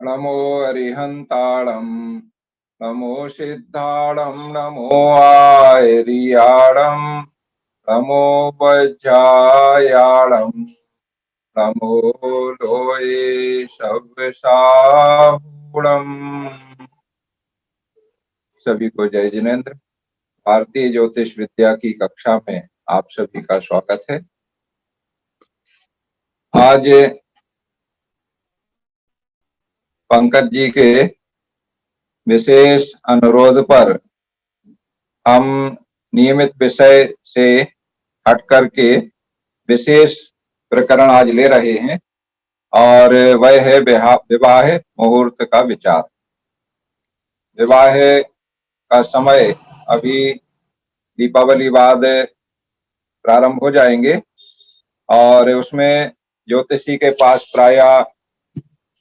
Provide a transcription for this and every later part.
नमो अरिहंताणं नमो सिद्धाणं नमो आयरियाणं नमो वज्रायाणं नमो लोये सव्यसाहूणम्। सभी को जय जिनेन्द्र। भारतीय ज्योतिष विद्या की कक्षा में आप सभी का स्वागत है। आज पंकज जी के विशेष अनुरोध पर हम नियमित विषय से हट करके विशेष प्रकरण आज ले रहे हैं और वह है विवाह मुहूर्त का विचार। विवाह का समय अभी दीपावली बाद प्रारंभ हो जाएंगे और उसमें ज्योतिषी के पास प्राय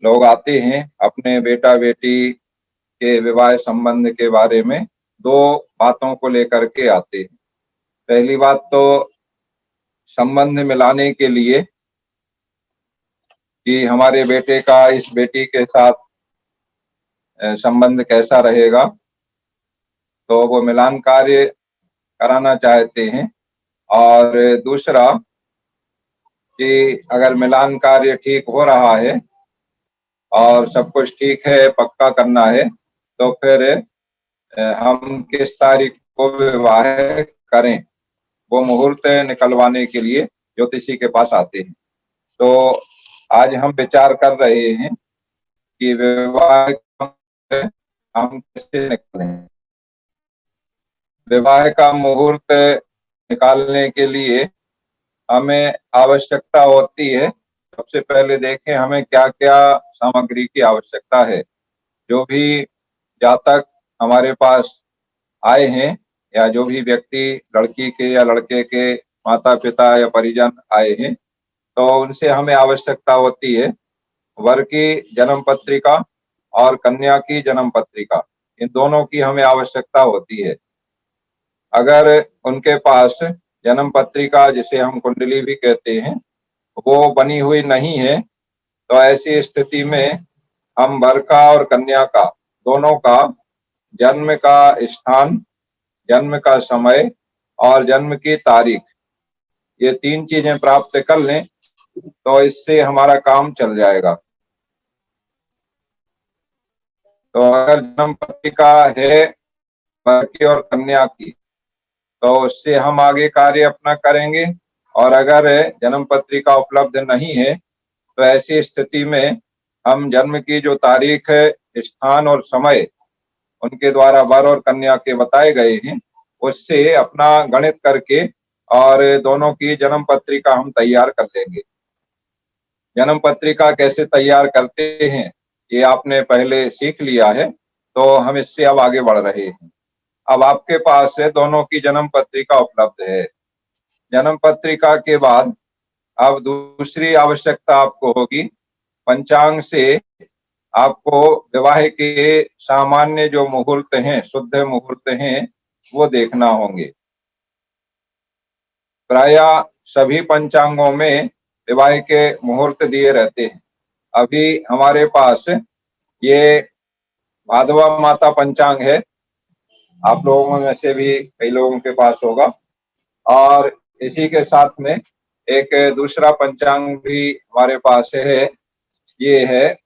लोग आते हैं अपने बेटा बेटी के विवाह संबंध के बारे में दो बातों को लेकर के आते हैं। पहली बात तो संबंध मिलाने के लिए कि हमारे बेटे का इस बेटी के साथ संबंध कैसा रहेगा, तो वो मिलान कार्य कराना चाहते हैं। और दूसरा कि अगर मिलान कार्य ठीक हो रहा है और सब कुछ ठीक है, पक्का करना है, तो फिर हम किस तारीख को विवाह करें, वो मुहूर्त निकलवाने के लिए ज्योतिषी के पास आते हैं। तो आज हम विचार कर रहे हैं कि विवाह हम कैसे निकालें। विवाह का मुहूर्त निकालने के लिए हमें आवश्यकता होती है, सबसे पहले देखें हमें क्या क्या सामग्री की आवश्यकता है। जो भी जातक हमारे पास आए हैं या जो भी व्यक्ति लड़की के या लड़के के माता पिता या परिजन आए हैं, तो उनसे हमें आवश्यकता होती है वर की जन्म पत्रिका और कन्या की जन्म पत्रिका, इन दोनों की हमें आवश्यकता होती है। अगर उनके पास जन्म पत्रिका, जिसे हम कुंडली भी कहते हैं, वो बनी हुई नहीं है, तो ऐसी स्थिति में हम वर का और कन्या का दोनों का जन्म का स्थान, जन्म का समय और जन्म की तारीख, ये तीन चीजें प्राप्त कर लें तो इससे हमारा काम चल जाएगा। तो अगर जन्म पत्रिका है वर की और कन्या की, तो उससे हम आगे कार्य अपना करेंगे। और अगर जन्म पत्रिका उपलब्ध नहीं है, तो ऐसी स्थिति में हम जन्म की जो तारीख है, स्थान और समय उनके द्वारा वर और कन्या के बताए गए हैं, उससे अपना गणित करके और दोनों की जन्म पत्रिका हम तैयार कर लेंगे। जन्म पत्रिका कैसे तैयार करते हैं ये आपने पहले सीख लिया है, तो हम इससे अब आगे बढ़ रहे हैं। अब आपके पास दोनों की जन्म पत्रिका उपलब्ध है। जन्म पत्रिका के बाद अब दूसरी आवश्यकता आपको होगी, पंचांग से आपको विवाह के सामान्य जो मुहूर्त हैं, शुद्ध मुहूर्त हैं, वो देखना होंगे। प्राय सभी पंचांगों में विवाह के मुहूर्त दिए रहते हैं। अभी हमारे पास ये भादवा माता पंचांग है, आप लोगों में से भी कई लोगों के पास होगा। और इसी के साथ में एक दूसरा पंचांग भी हमारे पास है, ये है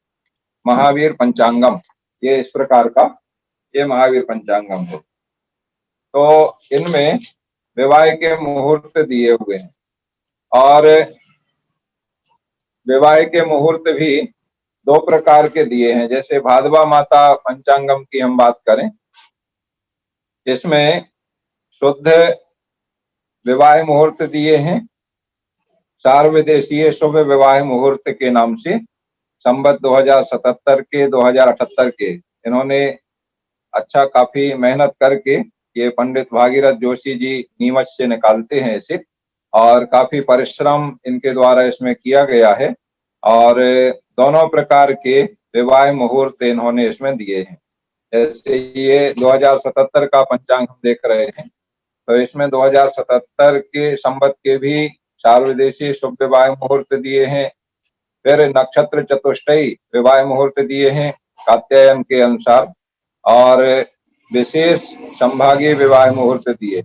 महावीर पंचांगम। ये इस प्रकार का ये महावीर पंचांगम है। तो इनमें विवाह के मुहूर्त दिए हुए हैं और विवाह के मुहूर्त भी दो प्रकार के दिए हैं। जैसे भादवा माता पंचांगम की हम बात करें, इसमें शुद्ध विवाह मुहूर्त दिए हैं, सार्वदेशीय शुभ विवाह मुहूर्त के नाम से, संवत 2077 के 2078 के। इन्होंने अच्छा काफी मेहनत करके, ये पंडित भागीरथ जोशी जी नीमच से निकालते हैं इसे, और काफी परिश्रम इनके द्वारा इसमें किया गया है और दोनों प्रकार के विवाह मुहूर्त इन्होंने इसमें दिए हैं। जैसे ये 2077 का पंचांग हम देख रहे हैं, तो इसमें 2077 के संवत के भी सार्वदेशीय शुभ विवाह मुहूर्त दिए हैं, फिर नक्षत्र चतुष्टयी विवाह मुहूर्त दिए हैं कात्यायन के अनुसार, और विशेष संभागीय विवाह मुहूर्त दिए।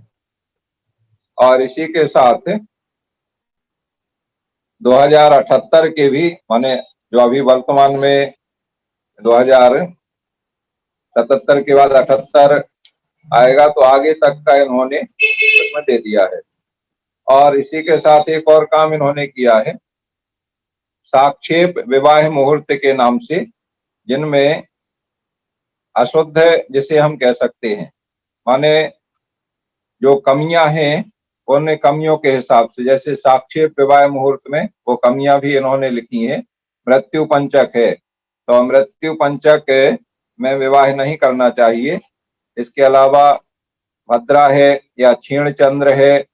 और इसी के साथ 2078 के भी, माने जो अभी वर्तमान में 2077 के बाद 78 आएगा, तो आगे तक का इन्होंने उसमें दे दिया है। और इसी के साथ एक और काम इन्होंने किया है, साक्षेप विवाह मुहूर्त के नाम से, जिनमें अशुद्ध जिसे हम कह सकते हैं, माने जो कमियां हैं उन कमियों के हिसाब से, जैसे साक्षेप विवाह मुहूर्त में वो कमियां भी इन्होंने लिखी हैं। मृत्यु पंचक है तो मृत्यु पंचक में विवाह नहीं करना चाहिए। इसके अलावा भद्रा है या क्षीण चंद्र है,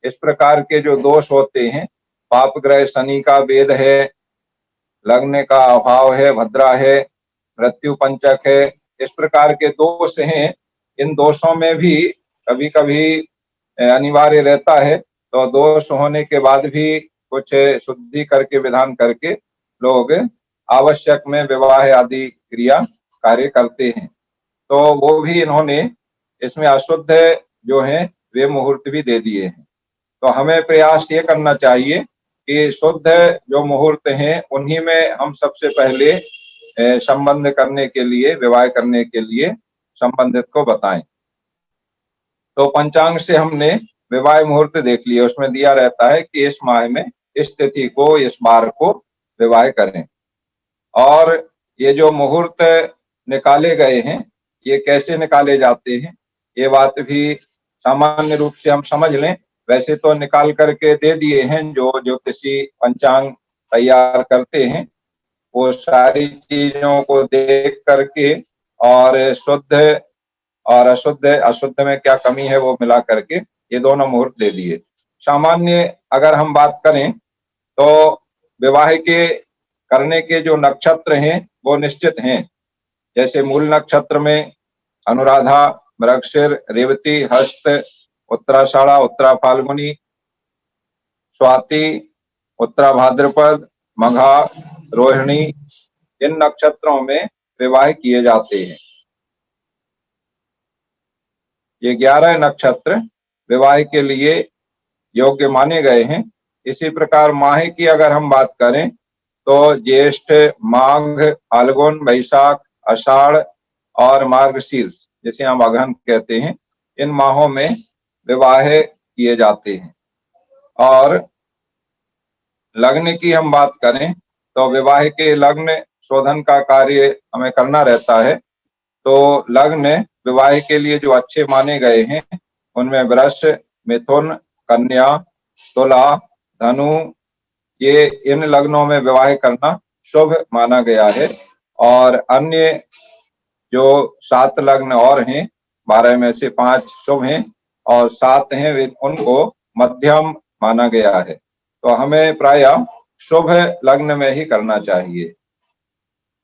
इस प्रकार के जो दोष होते हैं, पाप ग्रह शनि का वेद है, लग्न का अभाव है, भद्रा है, मृत्यु पंचक है, इस प्रकार के दोष हैं। इन दोषों में भी कभी कभी अनिवार्य रहता है, तो दोष होने के बाद भी कुछ शुद्धि करके विधान करके लोग आवश्यक में विवाह आदि क्रिया कार्य करते हैं। तो वो भी इन्होंने इसमें अशुद्ध जो है वे मुहूर्त भी दे दिए हैं। तो हमें प्रयास ये करना चाहिए कि शुद्ध जो मुहूर्त हैं उन्हीं में हम सबसे पहले संबंध करने के लिए, विवाह करने के लिए संबंधित को बताएं। तो पंचांग से हमने विवाह मुहूर्त देख लिया, उसमें दिया रहता है कि इस माह में इस तिथि को, इस बार को विवाह करें। और ये जो मुहूर्त निकाले गए हैं ये कैसे निकाले जाते हैं, ये बात भी सामान्य रूप से हम समझ लें। वैसे तो निकाल करके दे दिए हैं, जो ज्योतिषी पंचांग तैयार करते हैं वो सारी चीजों को देख करके और शुद्ध और अशुद्ध, अशुद्ध में क्या कमी है वो मिला करके ये दोनों मुहूर्त दे दिए। सामान्य अगर हम बात करें तो विवाह के करने के जो नक्षत्र हैं वो निश्चित हैं। जैसे मूल नक्षत्र में अनुराधा, मृगशिर, रेवती, हस्त, उत्तराषाढ़ा, उत्तरा फाल्गुनी, स्वाति, उत्तरा भाद्रपद, मघा, रोहिणी, इन नक्षत्रों में विवाह किए जाते हैं। ये 11 नक्षत्र विवाह के लिए योग्य माने गए हैं। इसी प्रकार माह की अगर हम बात करें तो ज्येष्ठ, माघ, फाल्गुन, वैशाख, आषाढ़ और मार्गशीर्ष, जिसे हम अगहन कहते हैं, इन माहों में विवाह किए जाते हैं। और लग्न की हम बात करें तो विवाह के लग्न शोधन का कार्य हमें करना रहता है। तो लग्न विवाह के लिए जो अच्छे माने गए हैं उनमें वृष, मिथुन, कन्या, तुला, धनु, ये इन लग्नों में विवाह करना शुभ माना गया है। और अन्य जो 7 लग्न और हैं, 12 में से 5 शुभ हैं और 7 हैं, उनको मध्यम माना गया है। तो हमें प्रायः शुभ लग्न में ही करना चाहिए।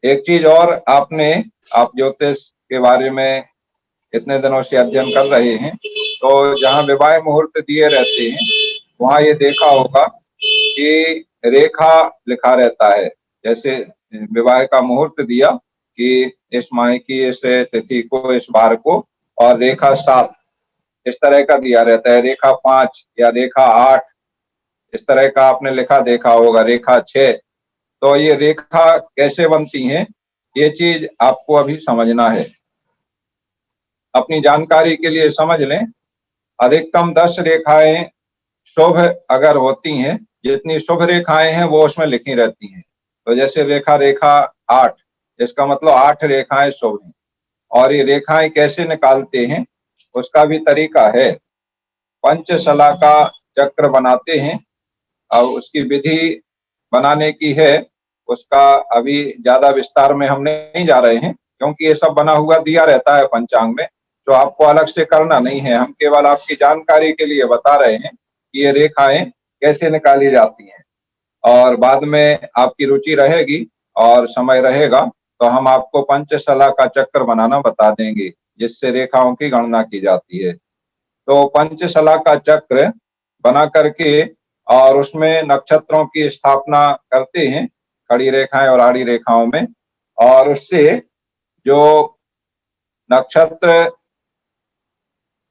एक चीज और, आप ज्योतिष के बारे में इतने दिनों से अध्ययन कर रहे हैं, तो जहाँ विवाह मुहूर्त दिए रहते हैं वहां ये देखा होगा कि रेखा लिखा रहता है। जैसे विवाह का मुहूर्त दिया कि इस माह की इस तिथि को, इस बार को, और रेखा 7 इस तरह का दिया रहता है, रेखा 5 या रेखा 8 इस तरह का आपने लिखा देखा होगा, रेखा 6। तो ये रेखा कैसे बनती हैं ये चीज आपको अभी समझना है। अपनी जानकारी के लिए समझ लें, अधिकतम 10 रेखाएं शुभ अगर होती हैं, जितनी शुभ रेखाएं हैं वो उसमें लिखी रहती हैं। तो जैसे रेखा 8, इसका मतलब 8 रेखाएं शुभ हैं। और ये रेखाएं कैसे निकालते हैं उसका भी तरीका है। पंचशला का चक्र बनाते हैं, और उसकी विधि बनाने की है, उसका अभी ज्यादा विस्तार में हम नहीं जा रहे हैं, क्योंकि ये सब बना हुआ दिया रहता है पंचांग में, तो आपको अलग से करना नहीं है। हम केवल आपकी जानकारी के लिए बता रहे हैं कि ये रेखाएं कैसे निकाली जाती हैं। और बाद में आपकी रुचि रहेगी और समय रहेगा तो हम आपको पंचशला का चक्र बनाना बता देंगे, जिससे रेखाओं की गणना की जाती है। तो पंचशला का चक्र बना करके और उसमें नक्षत्रों की स्थापना करते हैं, खड़ी रेखाएं और आड़ी रेखाओं में, और उससे जो नक्षत्र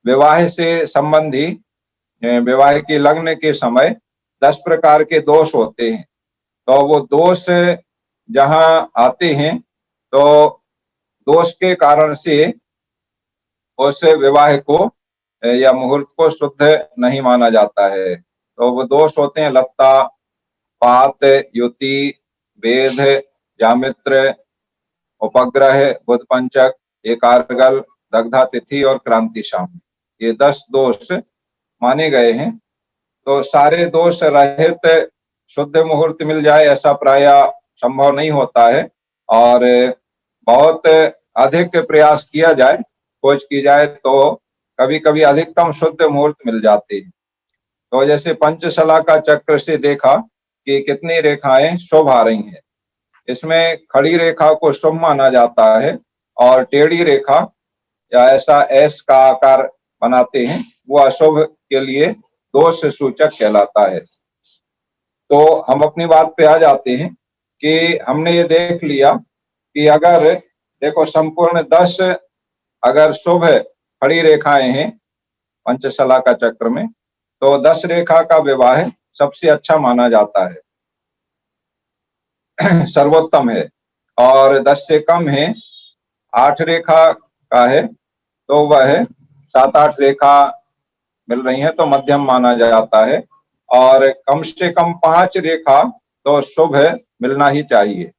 विवाह से संबंधी विवाह की लग्न के समय 10 प्रकार के दोष होते हैं। तो वो दोष जहां आते हैं तो दोष के कारण से उस विवाह को या मुहूर्त को शुद्ध नहीं माना जाता है। तो वो दोष होते हैं लत्ता, पात, युति, वेद, जामित्र, उपग्रह, बुध पंचक, एकारगल, दग्धा तिथि और क्रांति शाम, ये 10 दोष माने गए हैं। तो सारे दोष रहित शुद्ध मुहूर्त मिल जाए ऐसा प्राय संभव नहीं होता है, और बहुत अधिक प्रयास किया जाए, खोज की जाए तो कभी कभी अधिकतम शुद्ध मुहूर्त मिल जाते हैं। तो जैसे पंचशला का चक्र से देखा कि कितनी रेखाएं शुभ आ रही हैं, इसमें खड़ी रेखा को शुभ माना जाता है और टेढ़ी रेखा या ऐसा एस का आकार बनाते हैं वो अशुभ के लिए दोष सूचक कहलाता है। तो हम अपनी बात पे आ जाते हैं कि हमने ये देख लिया कि अगर देखो संपूर्ण 10 अगर शुभ खड़ी रेखाएं हैं पंचशला का चक्र में, तो 10 रेखा का विवाह सबसे अच्छा माना जाता है, सर्वोत्तम है। और 10 से कम है, 8 रेखा का है तो वह 7-8 रेखा मिल रही है तो मध्यम माना जाता है, और कम से कम 5 रेखा तो शुभ मिलना ही चाहिए।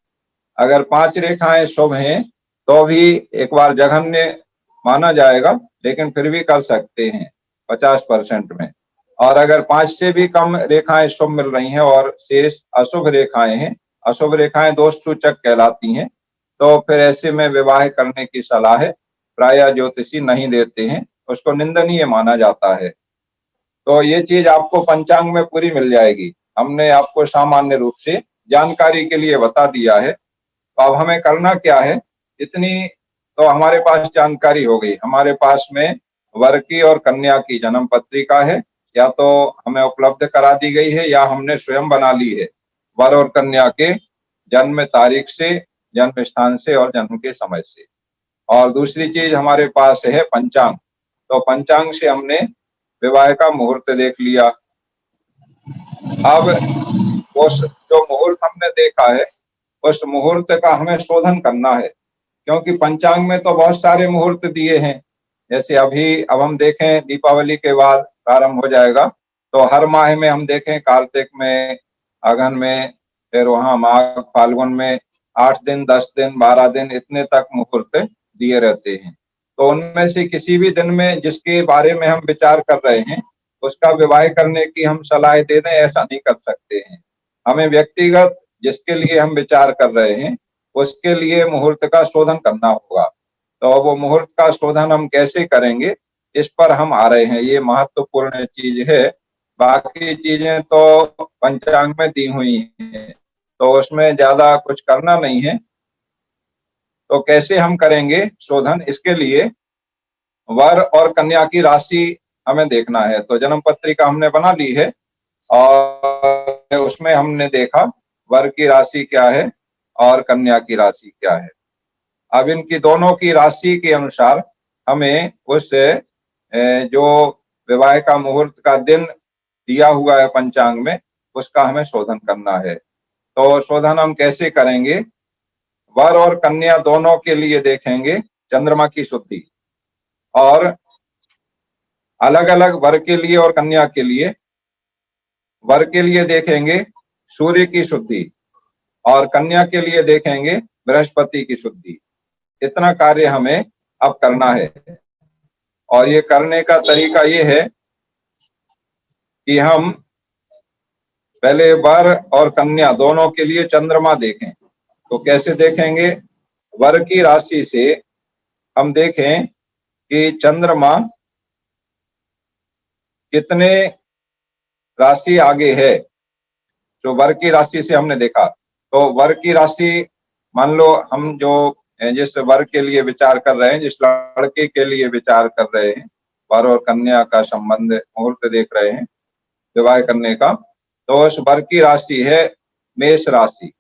अगर 5 रेखाएं शुभ हैं तो भी एक बार जघन्य माना जाएगा, लेकिन फिर भी कर सकते हैं 50% में। और अगर 5 से भी कम रेखाएं शुभ मिल रही हैं और शेष अशुभ रेखाएं हैं, अशुभ रेखाएं दोष सूचक कहलाती हैं, तो फिर ऐसे में विवाह करने की सलाह प्राय ज्योतिषी नहीं देते हैं, उसको निंदनीय माना जाता है। तो ये चीज आपको पंचांग में पूरी मिल जाएगी, हमने आपको सामान्य रूप से जानकारी के लिए बता दिया है। तो अब हमें करना क्या है, इतनी तो हमारे पास जानकारी हो गई, हमारे पास में वर की और कन्या की जन्म पत्रिका है, या तो हमें उपलब्ध करा दी गई है या हमने स्वयं बना ली है, वर और कन्या के जन्म तारीख से, जन्म स्थान से और जन्म के समय से। और दूसरी चीज हमारे पास है पंचांग, तो पंचांग से हमने विवाह का मुहूर्त देख लिया। अब उस जो मुहूर्त हमने देखा है उस मुहूर्त का हमें शोधन करना है, क्योंकि पंचांग में तो बहुत सारे मुहूर्त दिए हैं। जैसे अभी अब हम देखें दीपावली के बाद प्रारंभ हो जाएगा, तो हर माह में हम देखें कार्तिक में, अगहन में, फिर वहां माघ फाल्गुन में 8 दिन, 10 दिन, 12 दिन, इतने तक मुहूर्त दिए रहते हैं। तो उनमें से किसी भी दिन में जिसके बारे में हम विचार कर रहे हैं उसका विवाह करने की हम सलाह दे दें, ऐसा नहीं कर सकते हैं। हमें व्यक्तिगत जिसके लिए हम विचार कर रहे हैं उसके लिए मुहूर्त का शोधन करना होगा। तो वो मुहूर्त का शोधन हम कैसे करेंगे इस पर हम आ रहे हैं, ये महत्वपूर्ण चीज है। बाकी चीजें तो पंचांग में दी हुई हैं, तो उसमें ज्यादा कुछ करना नहीं है। तो कैसे हम करेंगे शोधन, इसके लिए वर और कन्या की राशि हमें देखना है। तो जन्म पत्रिका हमने बना ली है और उसमें हमने देखा वर की राशि क्या है और कन्या की राशि क्या है। अब इनकी दोनों की राशि के अनुसार हमें उस जो विवाह का मुहूर्त का दिन दिया हुआ है पंचांग में उसका हमें शोधन करना है। तो शोधन हम कैसे करेंगे, वर और कन्या दोनों के लिए देखेंगे चंद्रमा की शुद्धि, और अलग अलग वर के लिए और कन्या के लिए, वर के लिए देखेंगे सूर्य की शुद्धि और कन्या के लिए देखेंगे बृहस्पति की शुद्धि। इतना कार्य हमें अब करना है, और ये करने का तरीका ये है कि हम पहले वर और कन्या दोनों के लिए चंद्रमा देखें। तो कैसे देखेंगे, वर की राशि से हम देखें कि चंद्रमा कितने राशि आगे है। जो वर की राशि से हमने देखा, तो वर की राशि मान लो हम जो जिस वर के लिए विचार कर रहे हैं, जिस लड़के के लिए विचार कर रहे हैं, वर और कन्या का संबंध मुहूर्त देख रहे हैं विवाह करने का, तो उस वर की राशि है मेष राशि।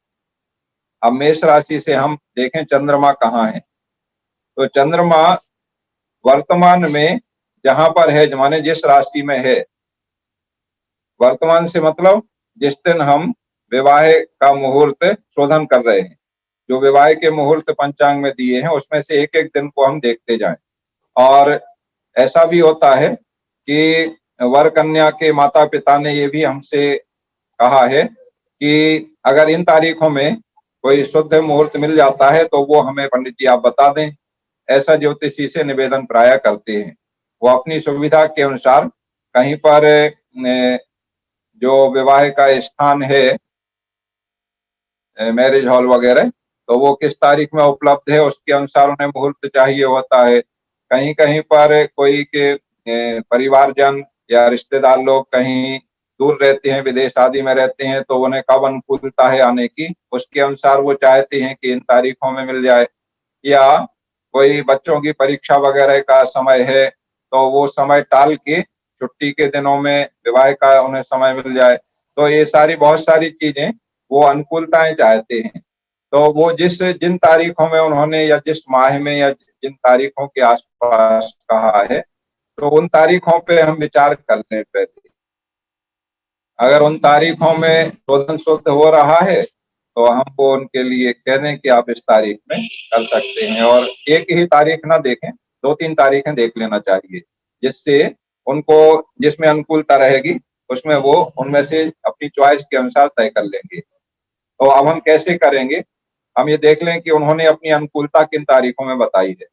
अब मेष राशि से हम देखें चंद्रमा कहाँ है, तो चंद्रमा वर्तमान में जहां पर है, माने जिस राशि में है, वर्तमान से मतलब जिस दिन हम विवाह का मुहूर्त शोधन कर रहे हैं, जो विवाह के मुहूर्त पंचांग में दिए हैं उसमें से एक एक दिन को हम देखते जाएं। और ऐसा भी होता है कि वर कन्या के माता पिता ने ये भी हमसे कहा है कि अगर इन तारीखों में कोई शुद्ध मुहूर्त मिल जाता है तो वो हमें पंडित जी आप बता दें, ऐसा ज्योतिषी से निवेदन प्राय करते हैं। वो अपनी सुविधा के अनुसार कहीं पर जो विवाह का स्थान है, मैरिज हॉल वगैरह, तो वो किस तारीख में उपलब्ध है उसके अनुसार उन्हें मुहूर्त चाहिए होता है। कहीं कहीं पर कोई के परिवारजन या रिश्तेदार लोग कहीं दूर रहते हैं, विदेश आदि में रहते हैं, तो उन्हें कब अनुकूलता है आने की, उसके अनुसार वो चाहते हैं कि इन तारीखों में मिल जाए। या कोई बच्चों की परीक्षा वगैरह का समय है तो वो समय टाल के छुट्टी के दिनों में विवाह का उन्हें समय मिल जाए। तो ये सारी बहुत सारी चीजें वो अनुकूलताएं चाहते हैं। तो वो जिन तारीखों में उन्होंने या जिस माह में या जिन तारीखों के आसपास कहा है, तो उन तारीखों पे हम विचार कर लें पहले। अगर उन तारीखों में शोधन शुद्ध हो रहा है तो हम वो उनके लिए कह दें कि आप इस तारीख में कर सकते हैं। और एक ही तारीख ना देखें, 2-3 तारीखें देख लेना चाहिए, जिससे उनको जिसमें अनुकूलता रहेगी उसमें वो उनमें से अपनी चॉइस के अनुसार तय कर लेंगे। तो अब हम कैसे करेंगे, हम ये देख लें कि उन्होंने अपनी अनुकूलता किन तारीखों में बताई है।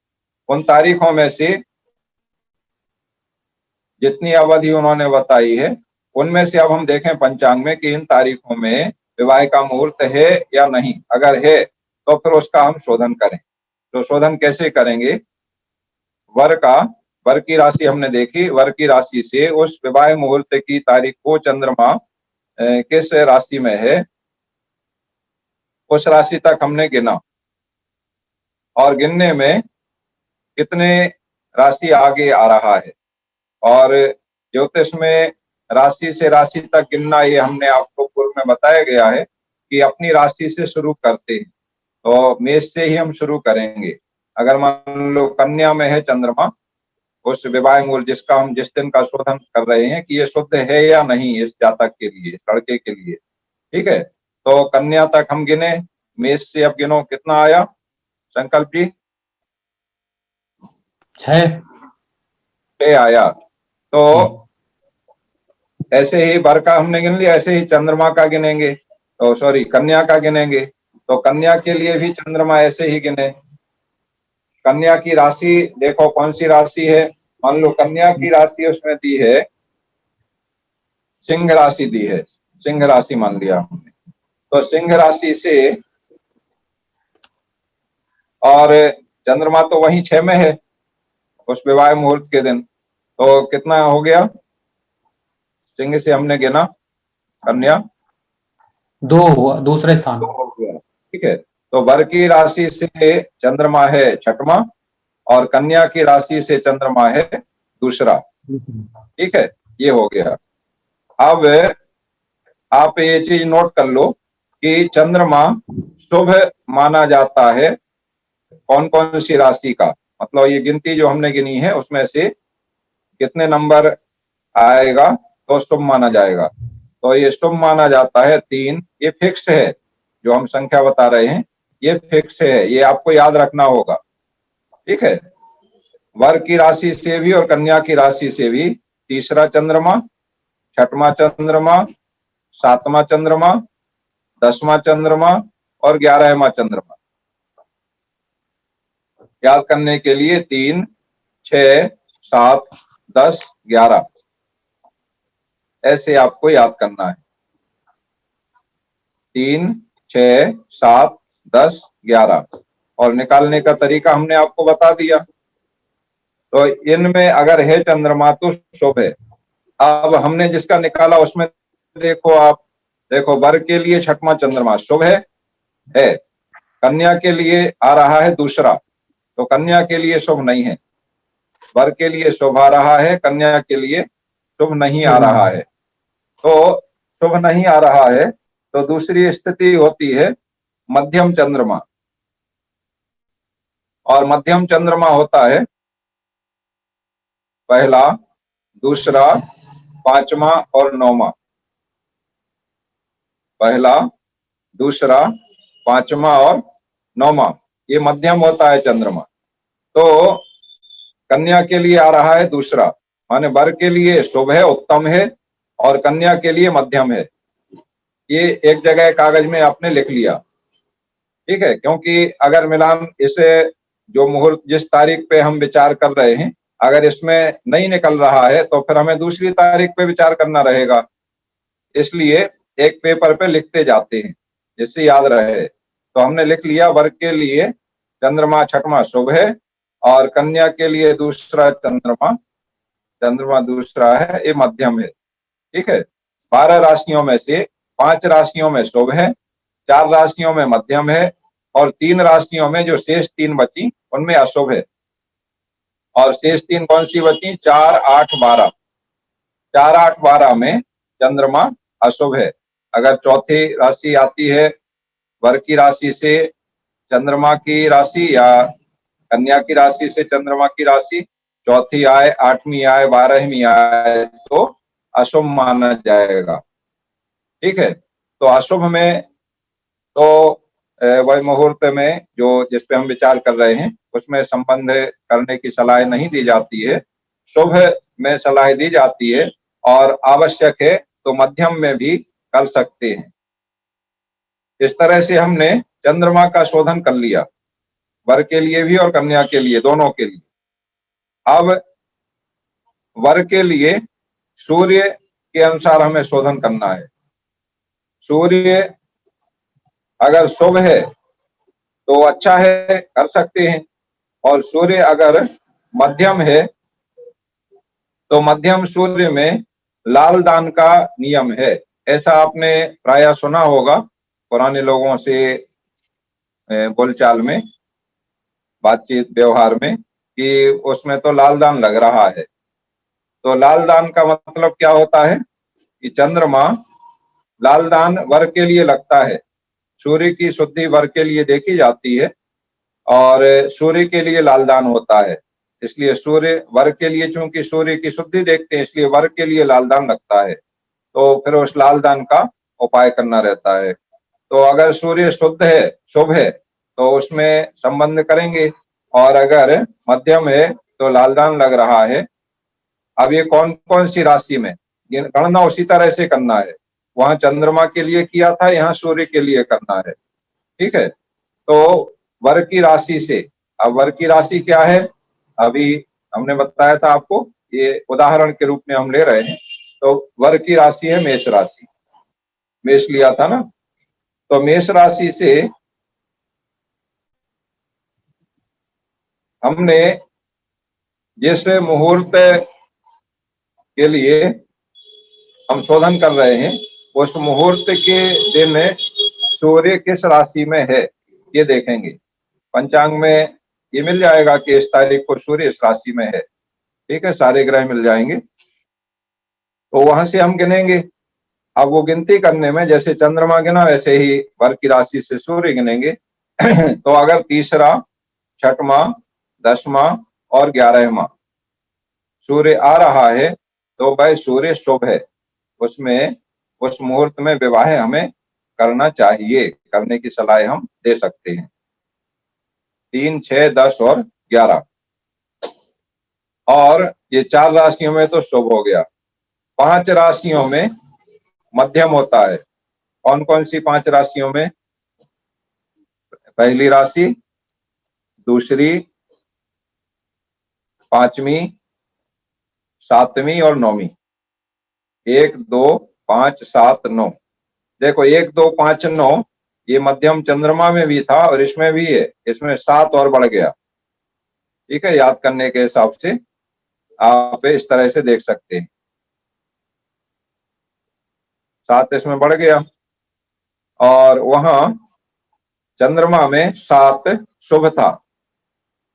उन तारीखों में से जितनी अवधि उन्होंने बताई है उनमें से अब हम देखें पंचांग में कि इन तारीखों में विवाह का मुहूर्त है या नहीं। अगर है तो फिर उसका हम शोधन करें। तो शोधन कैसे करेंगे, वर की राशि हमने देखी, वर की राशि से उस विवाह मुहूर्त की तारीख को चंद्रमा किस राशि में है उस राशि तक हमने गिना, और गिनने में कितने राशि आगे आ रहा है। और ज्योतिष में राशि से राशि तक गिनना ये हमने आपको पूर्व में बताया गया है कि अपनी राशि से शुरू करते हैं। तो मेष से ही हम शुरू करेंगे। अगर मान लो कन्या में है चंद्रमा, उस विवाह मुहूर्त जिसका हम जिस दिन का शोधन कर रहे हैं कि ये शुद्ध है या नहीं इस जातक के लिए, लड़के के लिए, ठीक है। तो कन्या तक हम गिने, मेष से अब गिनो कितना आया संकल्प जी? 6 आया। तो ऐसे ही वर का हमने गिन लिया, ऐसे ही चंद्रमा का गिनेंगे, तो सॉरी कन्या का गिनेंगे। तो कन्या के लिए भी चंद्रमा ऐसे ही गिने। कन्या की राशि देखो कौन सी राशि है, मान लो कन्या की राशि उसमें दी है, सिंह राशि दी है, सिंह राशि मान लिया हमने। तो सिंह राशि से, और चंद्रमा तो वही 6 में है उस विवाह मुहूर्त के दिन, तो कितना हो गया, सिंह से हमने गिना कन्या 2 हुआ, दूसरे स्थान 2 हो गया, ठीक है। तो वर की राशि से चंद्रमा है 6वां और कन्या की राशि से चंद्रमा है दूसरा, ठीक है, ये हो गया। अब आप ये चीज नोट कर लो कि चंद्रमा शुभ माना जाता है कौन कौन सी राशि का, मतलब ये गिनती जो हमने गिनी है उसमें से कितने नंबर आएगा तो शुभ माना जाएगा। तो ये शुभ माना जाता है 3, ये फिक्स है, जो हम संख्या बता रहे हैं ये फिक्स है, ये आपको याद रखना होगा, ठीक है। वर की राशि से भी और कन्या की राशि से भी तीसरा चंद्रमा, 6वां चंद्रमा, 7वां चंद्रमा, 10वां चंद्रमा और 11वां चंद्रमा। याद करने के लिए 3, 6, 7, 10, 11 ऐसे आपको याद करना है। 3, 6, 7, 10, 11 और निकालने का तरीका हमने आपको बता दिया। तो इनमें अगर है चंद्रमा तो शुभ है। अब हमने जिसका निकाला उसमें देखो, आप देखो वर के लिए 6वां चंद्रमा शुभ है। कन्या के लिए आ रहा है दूसरा, तो कन्या के लिए शुभ नहीं है। वर के लिए शुभ आ रहा है, कन्या के लिए शुभ नहीं आ रहा है। तो शुभ नहीं आ रहा है तो दूसरी स्थिति होती है मध्यम चंद्रमा, और मध्यम चंद्रमा होता है पहला, दूसरा, पांचवा और नौवा। पहला, दूसरा, पांचवा और नौवा, ये मध्यम होता है चंद्रमा। तो कन्या के लिए आ रहा है दूसरा, माने वर के लिए शुभ है, उत्तम है, और कन्या के लिए मध्यम है। ये एक जगह कागज में आपने लिख लिया, ठीक है। क्योंकि अगर मिलान इसे जो मुहूर्त जिस तारीख पे हम विचार कर रहे हैं, अगर इसमें नहीं निकल रहा है तो फिर हमें दूसरी तारीख पे विचार करना रहेगा। इसलिए एक पेपर पे लिखते जाते हैं जिससे याद रहे। तो हमने लिख लिया वर के लिए चंद्रमा छठवां शुभ है, और कन्या के लिए दूसरा चंद्रमा दूसरा है, ये मध्यम है, ठीक है। 12 राशियों में से 5 राशियों में शुभ है, 4 राशियों में मध्यम है, और 3 राशियों में जो शेष 3 बची उनमें अशुभ है। और शेष 3 कौन सी बची? 4, 8, 12। 4, 8, 12 में चंद्रमा अशुभ है। अगर चौथी राशि आती है वर की राशि से चंद्रमा की राशि, या कन्या की राशि से चंद्रमा की राशि, चौथी आए, 8वीं आए, 12वीं आए, तो अशुभ माना जाएगा, ठीक है। तो अशुभ में तो वही मुहूर्त में जो जिस पे हम विचार कर रहे हैं उसमें संबंध करने की सलाह नहीं दी जाती है, शुभ में सलाह दी जाती है, और आवश्यक है तो मध्यम में भी कर सकते हैं। इस तरह से हमने चंद्रमा का शोधन कर लिया, वर के लिए भी और कन्या के लिए, दोनों के लिए। अब वर के लिए सूर्य के अनुसार हमें शोधन करना है। सूर्य अगर शुभ है तो अच्छा है, कर सकते हैं, और सूर्य अगर मध्यम है तो मध्यम सूर्य में लाल दान का नियम है। ऐसा आपने प्रायः सुना होगा पुराने लोगों से बोलचाल में, बातचीत व्यवहार में, कि उसमें तो लाल दान लग रहा है। तो लाल दान का मतलब क्या होता है कि चंद्रमा लाल दान वर के लिए लगता है। सूर्य की शुद्धि वर के लिए देखी जाती है, और सूर्य के लिए लाल दान होता है। इसलिए सूर्य वर के लिए, चूंकि सूर्य की शुद्धि देखते हैं, इसलिए वर के लिए लाल दान लगता है। तो फिर उस लाल दान का उपाय करना रहता है। तो अगर सूर्य शुद्ध है, शुभ है, तो उसमें संबंध करेंगे, और अगर मध्यम है तो लाल दान लग रहा है। अब ये कौन कौन सी राशि में, ये गणना उसी तरह से करना है। वहां चंद्रमा के लिए किया था, यहाँ सूर्य के लिए करना है, ठीक है। तो वर की राशि से, अब वर की राशि क्या है, अभी हमने बताया था आपको, ये उदाहरण के रूप में हम ले रहे हैं। तो वर की राशि है मेष राशि, मेष लिया था ना। तो मेष राशि से हमने जिस मुहूर्त के लिए हम शोधन कर रहे हैं, उस मुहूर्त के दिन सूर्य किस राशि में है ये देखेंगे। पंचांग में ये मिल जाएगा कि इस तारीख को सूर्य इस राशि में है, ठीक है, सारे ग्रह मिल जाएंगे। तो वहां से हम गिनेंगे। अब वो गिनती करने में जैसे चंद्रमा गिना, वैसे ही वर की राशि से सूर्य गिनेंगे। तो अगर तीसरा, छठवां, 10वां और 11वां सूर्य आ रहा है तो वह सूर्य शुभ है। उसमें उस मुहूर्त में विवाह हमें करना चाहिए, करने की सलाह हम दे सकते हैं। 3, 6, 10 और 11, और ये 4 राशियों में तो शुभ हो गया। 5 राशियों में मध्यम होता है। कौन कौन सी 5 राशियों में? पहली राशि, दूसरी, 5वीं, 7वीं और 9वीं। 1, 2, 5, 7, 9। देखो 1, 2, 5, 9 ये मध्यम चंद्रमा में भी था और इसमें भी है, इसमें 7 और बढ़ गया, ठीक है। याद करने के हिसाब से आप इस तरह से देख सकते हैं, 7 इसमें बढ़ गया, और वहां चंद्रमा में 7 शुभ था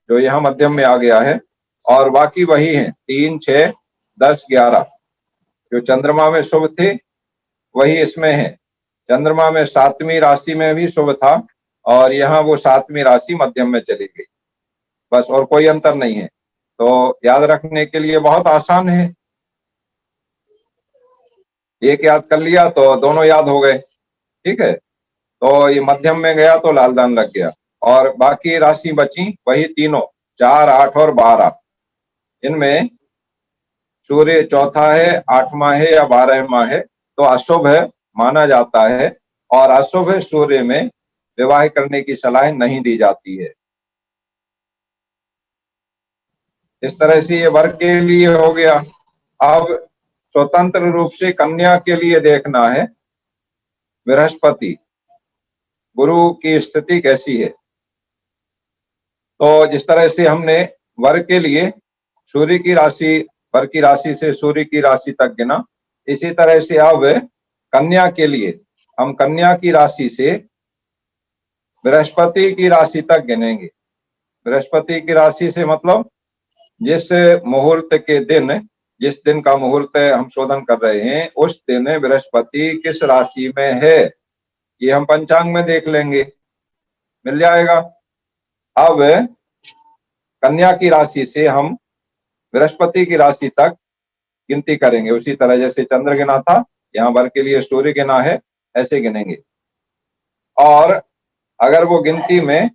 जो यहाँ मध्यम में आ गया है, और बाकी वही है 3, 6, 10, 11 जो चंद्रमा में शुभ थे वही इसमें है। चंद्रमा में 7वीं राशि में भी शुभ था, और यहाँ वो 7वीं राशि मध्यम में चली गई, बस, और कोई अंतर नहीं है। तो याद रखने के लिए बहुत आसान है, एक याद कर लिया तो दोनों याद हो गए। ठीक है, तो ये मध्यम में गया तो लाल दान लग गया, और बाकी राशि बची वही तीनों, 4, 8 और 12। इनमें सूर्य चौथा है, 8वां है या 12वां है, तो अशुभ है माना जाता है, और अशुभ सूर्य में विवाह करने की सलाह नहीं दी जाती है। इस तरह से ये वर्ग के लिए हो गया। अब स्वतंत्र रूप से कन्या के लिए देखना है, बृहस्पति गुरु की स्थिति कैसी है। तो जिस तरह से हमने वर्ग के लिए सूर्य की राशि, वर्ग की राशि से सूर्य की राशि तक गिना, इसी तरह से अब कन्या के लिए हम कन्या की राशि से बृहस्पति की राशि तक गिनेंगे। बृहस्पति की राशि से मतलब जिस मुहूर्त के दिन, जिस दिन का मुहूर्त हम शोधन कर रहे हैं, उस दिन बृहस्पति किस राशि में है, ये हम पंचांग में देख लेंगे, मिल जाएगा। अब कन्या की राशि से हम बृहस्पति की राशि तक गिनती करेंगे, उसी तरह जैसे चंद्र गिना था, यहाँ वर्ग के लिए सूर्य गिना है, ऐसे गिनेंगे। और अगर वो गिनती में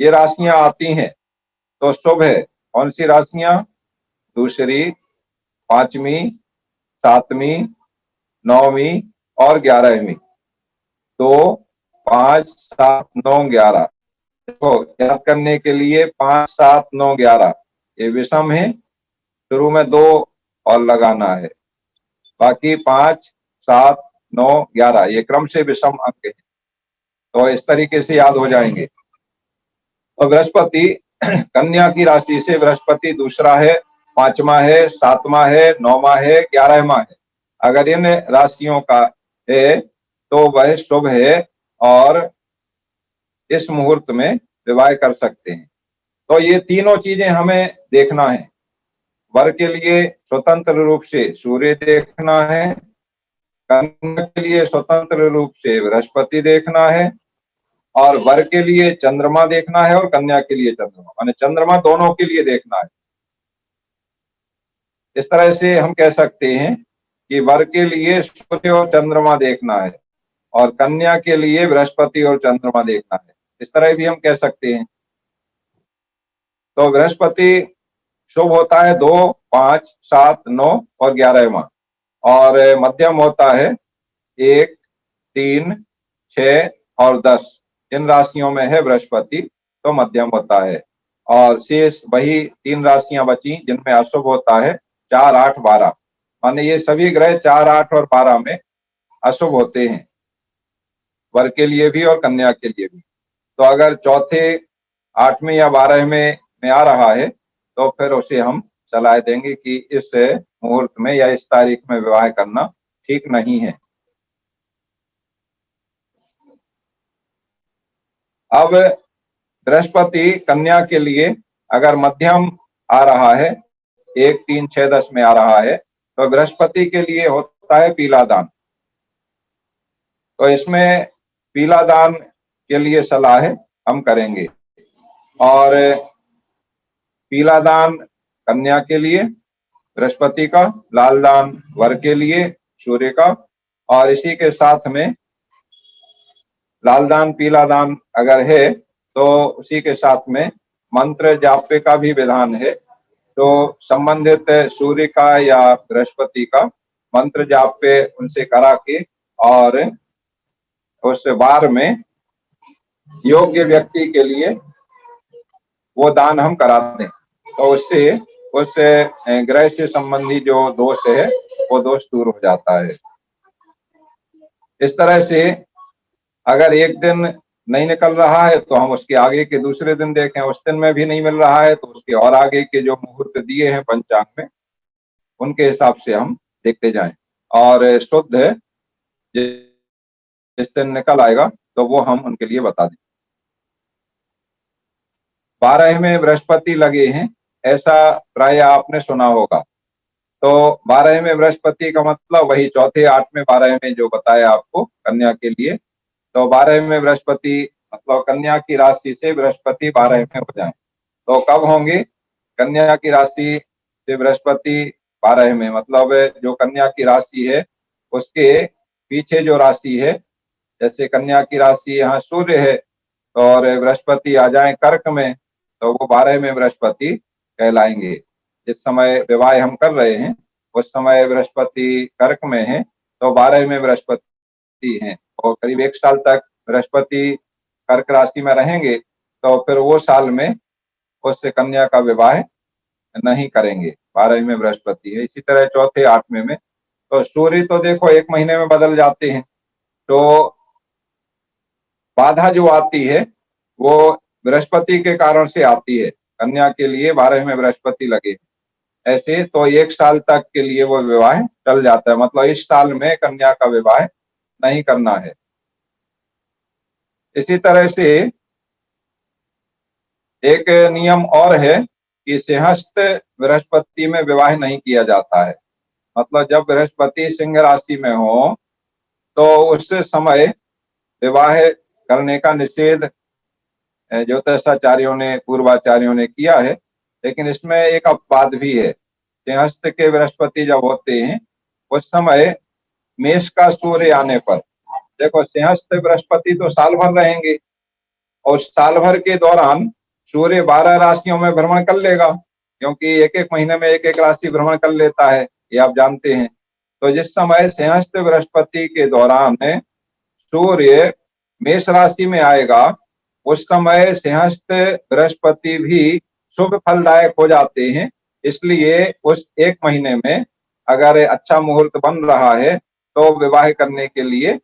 ये राशियां आती हैं तो शुभ है। कौन सी राशियां? दूसरी, 5वीं, 7वीं, 9वीं और 11वीं। 2, 5, 7, 9, 11। देखो, याद करने के लिए 5, 7, 9, 11 ये विषम है, शुरू में 2 और लगाना है, बाकी 5, 7, 9, 11 ये क्रम से विषम अंक है। तो इस तरीके से याद हो जाएंगे। तो बृहस्पति कन्या की राशि से बृहस्पति दूसरा है, 5वां है, 7वां है, 9वां है, 11वां है। अगर इन राशियों का है तो वह शुभ है और इस मुहूर्त में विवाह कर सकते हैं। तो ये तीनों चीजें हमें देखना है। वर्ग के लिए स्वतंत्र रूप से सूर्य देखना है, कन्या के लिए स्वतंत्र रूप से बृहस्पति देखना है, और वर्ग के लिए चंद्रमा देखना है और कन्या के लिए चंद्रमा, माने चंद्रमा दोनों के लिए देखना है। इस तरह से हम कह सकते हैं कि वर्ग के लिए सूर्य और चंद्रमा देखना है और कन्या के लिए बृहस्पति और चंद्रमा देखना है, इस तरह भी हम कह सकते हैं। तो बृहस्पति शुभ होता है 2, 5, 7, 9 और 11वां, और मध्यम होता है 1, 3, 6 और 10। इन राशियों में है बृहस्पति तो मध्यम होता है, और शेष वही 3 राशियां बची जिनमें अशुभ होता है 4, 8, 12। माने ये सभी ग्रह 4, 8 और 12 में अशुभ होते हैं, वर्ग के लिए भी और कन्या के लिए भी। तो अगर चौथे, 8वें या 12वें में आ रहा है तो फिर उसे हम सलाह देंगे कि इस मुहूर्त में या इस तारीख में विवाह करना ठीक नहीं है। अब बृहस्पति कन्या के लिए अगर मध्यम आ रहा है, 1, 3, 6, 10 में आ रहा है, तो बृहस्पति के लिए होता है पीला दान। तो इसमें पीला दान के लिए सलाह हम करेंगे, और पीला दान कन्या के लिए बृहस्पति का, लाल दान वर्ग के लिए सूर्य का, और इसी के साथ में लाल दान पीला दान अगर है तो उसी के साथ में मंत्र जाप्य का भी विधान है। तो संबंधित सूर्य का या बृहस्पति का मंत्र जाप्य उनसे करा के और उस वार में योग्य व्यक्ति के लिए वो दान हम कराते हैं, तो उससे उस ग्रह से संबंधी जो दोष है वो दोष दूर हो जाता है। इस तरह से अगर एक दिन नहीं निकल रहा है तो हम उसके आगे के दूसरे दिन देखें, उस दिन में भी नहीं मिल रहा है तो उसके और आगे के जो मुहूर्त दिए हैं पंचांग में उनके हिसाब से हम देखते जाएं, और शुद्ध जिस दिन निकल आएगा तो वो हम उनके लिए बता दें। 12 में बृहस्पति लगे हैं ऐसा प्राय आपने सुना होगा। तो 12 में बृहस्पति का मतलब वही चौथे, 8वें, 12वें जो बताया आपको कन्या के लिए। तो 12 में बृहस्पति मतलब कन्या की राशि से बृहस्पति 12 में हो जाए। तो कब होंगे? कन्या की राशि से बृहस्पति 12 में, मतलब जो कन्या की राशि है उसके पीछे जो राशि है, जैसे कन्या की राशि यहाँ सूर्य है और बृहस्पति आ जाए कर्क में, तो वो 12 में बृहस्पति कहलाएंगे। जिस समय विवाह हम कर रहे हैं उस समय बृहस्पति कर्क में है, तो 12 में बृहस्पति हैं, और करीब 1 साल तक बृहस्पति कर्क राशि में रहेंगे, तो फिर वो साल में उससे कन्या का विवाह नहीं करेंगे। 12 में बृहस्पति है। इसी तरह चौथे 8वें में, तो सूर्य तो देखो 1 महीने में बदल जाते हैं, तो बाधा जो आती है वो बृहस्पति के कारण से आती है। कन्या के लिए 12 में बृहस्पति लगे ऐसे, तो 1 साल तक के लिए वो विवाह टल जाता है, मतलब इस साल में कन्या का विवाह नहीं करना है। इसी तरह से एक नियम और है कि सिंहस्थ बृहस्पति में विवाह नहीं किया जाता है। मतलब जब बृहस्पति सिंह राशि में हो तो उस समय विवाह करने का निषेध ज्योतिषाचार्यों ने, पूर्वाचार्यों ने किया है। लेकिन इसमें एक अपवाद भी है। सिंहस्थ के बृहस्पति जब होते हैं उस समय मेष का सूर्य आने पर, देखो सिंहस्थ बृहस्पति तो साल भर रहेंगे और साल भर के दौरान सूर्य 12 राशियों में भ्रमण कर लेगा, क्योंकि एक एक महीने में एक एक राशि भ्रमण कर लेता है, ये आप जानते हैं। तो जिस समय सिंहस्थ बृहस्पति के दौरान सूर्य मेष राशि में आएगा उस समय सिंहस्थ बृहस्पति भी शुभ फलदायक हो जाते हैं। इसलिए उस 1 महीने में अगर अच्छा मुहूर्त बन रहा है तो विवाह करने के लिए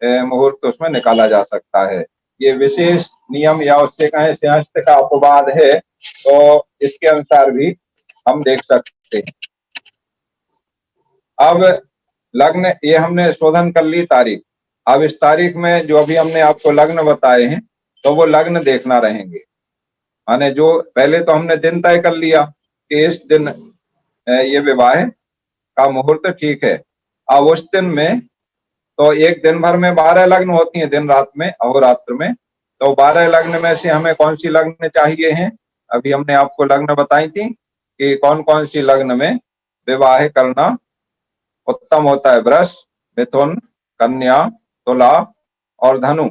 मुहूर्त उसमें निकाला जा सकता है। ये विशेष नियम या उससे कहें सिंहस्थ का अपवाद है, तो इसके अनुसार भी हम देख सकते हैं। अब लग्न, ये हमने शोधन कर ली तारीख। अब इस तारीख में जो अभी हमने आपको लग्न बताए हैं तो वो लग्न देखना रहेंगे। माने जो पहले तो हमने दिन तय कर लिया कि इस दिन ये विवाह का मुहूर्त ठीक है। अब उस दिन में तो एक दिन भर में 12 लग्न होती हैं, दिन रात में, अहोरात्र में। तो 12 लग्न में से हमें कौन सी लग्न चाहिए हैं? अभी हमने आपको लग्न बताई थी कि कौन कौन सी लग्न में विवाह करना उत्तम होता है। वृष, मिथुन, कन्या, तुला और धनु।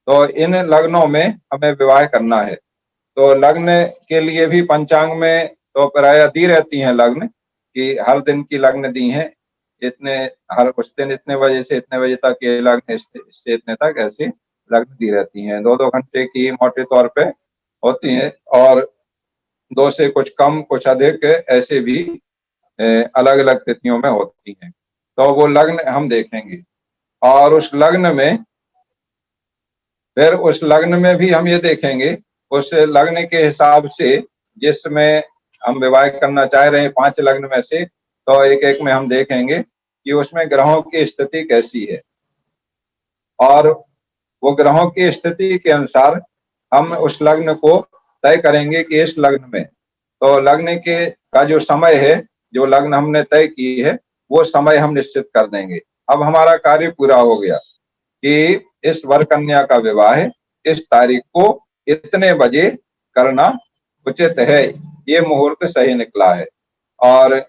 तो इन लग्नों में हमें विवाह करना है। तो लग्न के लिए भी पंचांग में तो प्राय दी रहती हैं लग्न, कि हर दिन की लग्न दी हैं, इतने हर उस दिन इतने बजे से इतने बजे तक ये लग्न, इससे इतने तक, ऐसे लग्न दी रहती हैं। 2-2 घंटे की मोटे तौर पे होती हैं, और 2 से कुछ कम कुछ अधिक ऐसे भी अलग अलग तिथियों में होती हैं। तो वो लग्न हम देखेंगे, और उस लग्न में फिर उस लग्न में भी हम ये देखेंगे उस लग्न के हिसाब से, जिसमें हम विवाह करना चाह रहे हैं 5 लग्न में से, तो एक एक में हम देखेंगे कि उसमें ग्रहों की स्थिति कैसी है, और वो ग्रहों की स्थिति के अनुसार हम उस लग्न को तय करेंगे कि इस लग्न में, तो लग्न के का जो समय है, जो लग्न हमने तय की है वो समय हम निश्चित कर देंगे। अब हमारा कार्य पूरा हो गया कि इस वर कन्या का विवाह इस तारीख को इतने बजे करना उचित है, ये मुहूर्त सही निकला है। और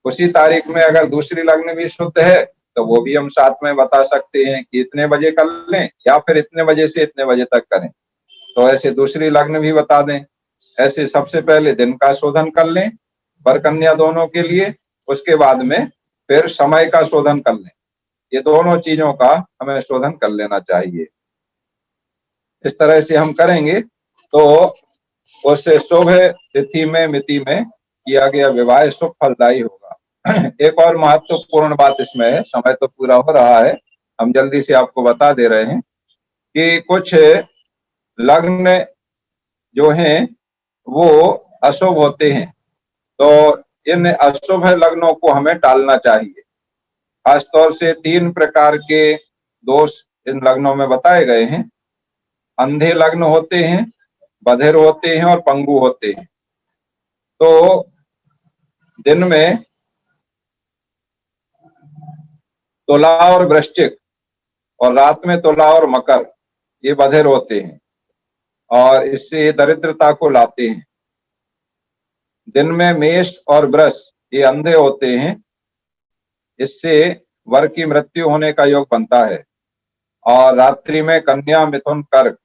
उसी तारीख में अगर दूसरी लग्न भी शुद्ध है तो वो भी हम साथ में बता सकते हैं कि इतने बजे कर लें या फिर इतने बजे से इतने बजे तक करें, तो ऐसे दूसरी लग्न भी बता दें। ऐसे सबसे पहले दिन का शोधन कर लें वर कन्या दोनों के लिए, उसके बाद में फिर समय का शोधन कर लें। ये दोनों चीजों का हमें शोधन कर लेना चाहिए। इस तरह से हम करेंगे तो उससे शुभ तिथि में मिति में किया गया विवाह शुभ फलदायी होगा। एक और महत्वपूर्ण बात इसमें है, समय तो पूरा हो रहा है, हम जल्दी से आपको बता दे रहे हैं कि कुछ लग्न जो हैं वो अशुभ होते हैं, तो इन अशुभ लग्नों को हमें टालना चाहिए। खासतौर से 3 प्रकार के दोष इन लग्नों में बताए गए हैं। अंधे लग्न होते हैं, बधिर होते हैं और पंगु होते हैं। तो दिन में तुला और वृश्चिक और रात में तुला और मकर, ये बधिर होते हैं और इससे ये दरिद्रता को लाते हैं। दिन में मेष और वृष ये अंधे होते हैं, इससे वर की मृत्यु होने का योग बनता है। और रात्रि में कन्या मिथुन कर्क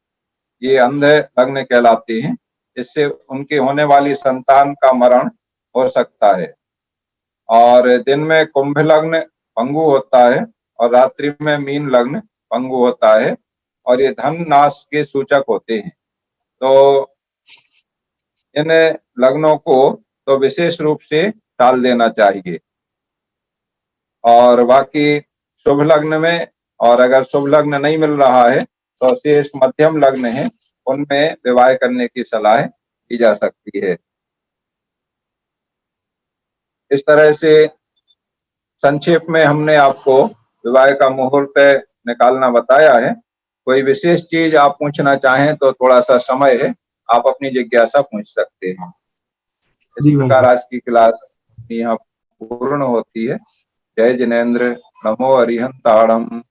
ये अंधे लग्न कहलाते हैं, इससे उनके होने वाली संतान का मरण हो सकता है। और दिन में कुंभ लग्न पंगु होता है और रात्रि में मीन लग्न पंगु होता है और ये धन नाश के सूचक होते हैं। तो इन लग्नों को तो विशेष रूप से टाल देना चाहिए। और बाकी शुभ लग्न में, और अगर शुभ लग्न नहीं मिल रहा है तो शेष मध्यम लग्न है, उनमें विवाह करने की सलाह दी जा सकती है। इस तरह से संक्षेप में हमने आपको विवाह का मुहूर्त निकालना बताया है। कोई विशेष चीज आप पूछना चाहें तो थोड़ा सा समय है, आप अपनी जिज्ञासा पूछ सकते हैं। इस प्रकार आज की क्लास यहाँ पूर्ण होती है। जय जिनेन्द्र। नमो अरिहंताणम।